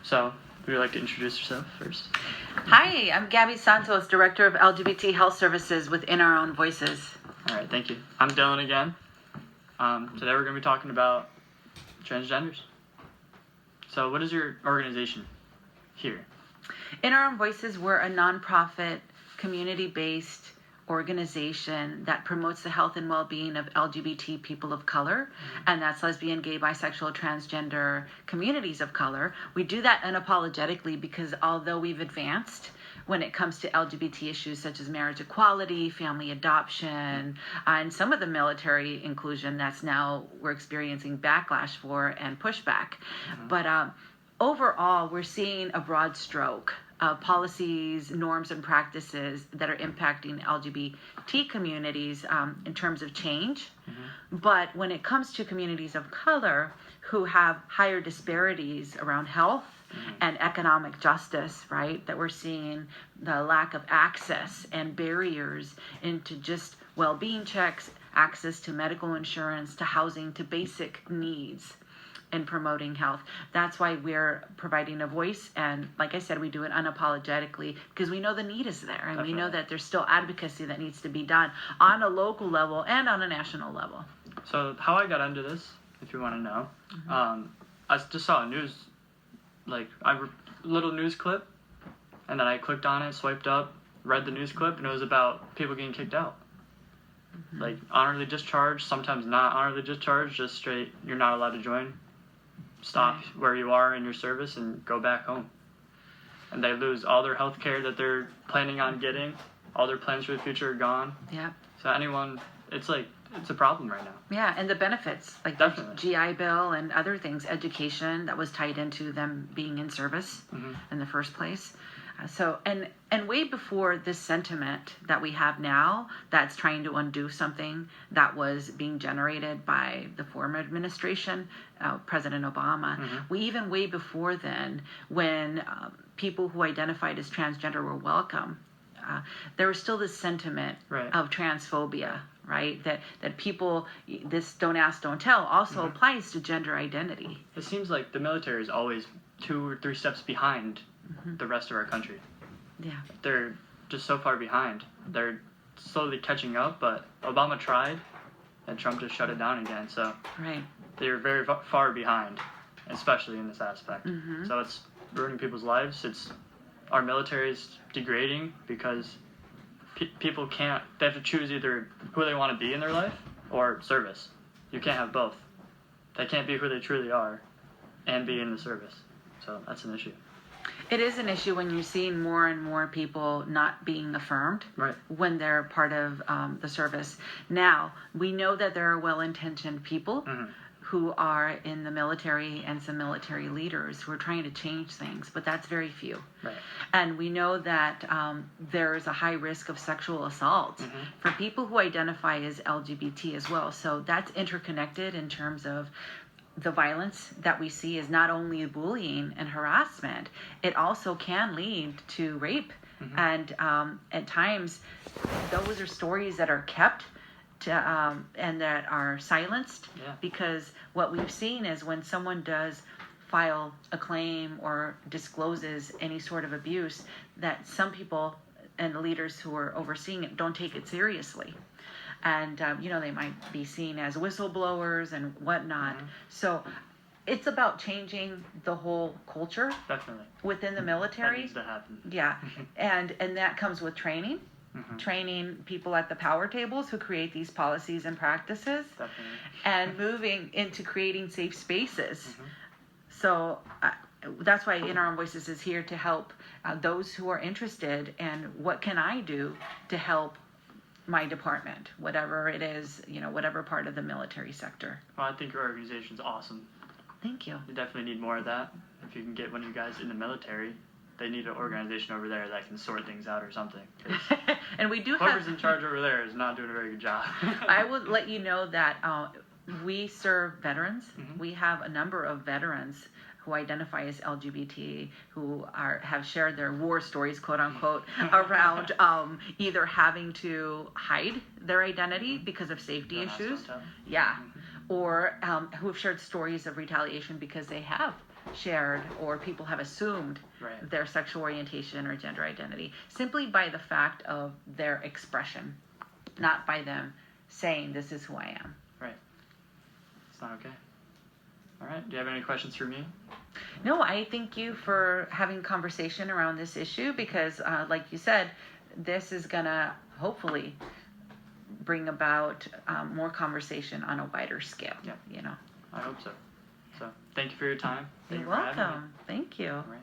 So, would you like to introduce yourself first? Hi, I'm Gabby Santos, Director of LGBT Health Services with In Our Own Voices. All right, thank you. I'm Dylan again. Today we're going to be talking about transgenders. So, what is your organization here? In Our Own Voices, we're a nonprofit, community-based organization that promotes the health and well-being of LGBT people of color, and that's lesbian, gay, bisexual, transgender communities of color. We do that unapologetically because although we've advanced when it comes to LGBT issues such as marriage equality, family adoption, and some of the military inclusion that's now we're experiencing backlash for and pushback. But overall, we're seeing a broad stroke of policies, norms, and practices that are impacting LGBT communities in terms of change. But when it comes to communities of color who have higher disparities around health and economic justice, right, that we're seeing the lack of access and barriers into just well-being checks, access to medical insurance, to housing, to basic needs in promoting health. That's why we're providing a voice, and like I said, we do it unapologetically because we know the need is there, and we know that there's still advocacy that needs to be done on a local level and on a national level. So, how I got into this, if you want to know, I just saw a little news clip, and then I clicked on it, swiped up, read the news clip, and it was about people getting kicked out. Like honorably discharged, sometimes not honorably discharged, just straight, you're not allowed to join. Stop where you are in your service and go back home. And they lose all their health care that they're planning on getting. All their plans for the future are gone. Yeah. So it's a problem right now. Yeah, and the benefits, like Definitely. the GI Bill and other things, education that was tied into them being in service in the first place. And way before this sentiment that we have now that's trying to undo something that was being generated by the former administration, President Obama, we even way before then, when people who identified as transgender were welcome, there was still this sentiment of transphobia, right? That people, this don't ask, don't tell, also applies to gender identity. It seems like the military is always 2 or 3 steps behind the rest of our country. Yeah. They're just so far behind. They're slowly catching up, but Obama tried, and Trump just shut it down again. So they're very far behind, especially in this aspect. So it's ruining people's lives. Our military is degrading because people can't. They have to choose either who they want to be in their life or service. You can't have both. They can't be who they truly are and be in the service. So that's an issue. It is an issue when you're seeing more and more people not being affirmed when they're part of the service. Now, we know that there are well-intentioned people who are in the military and some military leaders who are trying to change things, but that's very few. And we know that there is a high risk of sexual assault for people who identify as LGBT as well. So that's interconnected in terms of the violence that we see is not only bullying and harassment, it also can lead to rape. And at times, those are stories that are kept and that are silenced because what we've seen is when someone does file a claim or discloses any sort of abuse, that some people and the leaders who are overseeing it don't take it seriously. And, they might be seen as whistleblowers and whatnot. So it's about changing the whole culture within the military. That needs to happen. Yeah. and that comes with training. Training people at the power tables who create these policies and practices. And moving into creating safe spaces. So that's why In Our Own Voices is here to help those who are interested and what can I do to help my department, whatever it is, whatever part of the military sector. Well, I think your organization's awesome. Thank you. You definitely need more of that. If you can get one of you guys in the military, they need an organization over there that can sort things out or something. And we do whoever's in charge over there is not doing a very good job. I would let you know that we serve veterans. We have a number of veterans who identify as LGBT, who have shared their war stories, quote unquote, around either having to hide their identity because of safety issues, or who have shared stories of retaliation because they have shared or people have assumed Right. their sexual orientation or gender identity simply by the fact of their expression, not by them saying, this is who I am. Right. It's not okay. All right. Do you have any questions for me? No, I thank you for having conversation around this issue because, like you said, this is going to hopefully bring about more conversation on a wider scale. Yeah. You know. I hope so. So thank you for your time. You're welcome. Thank you. All right.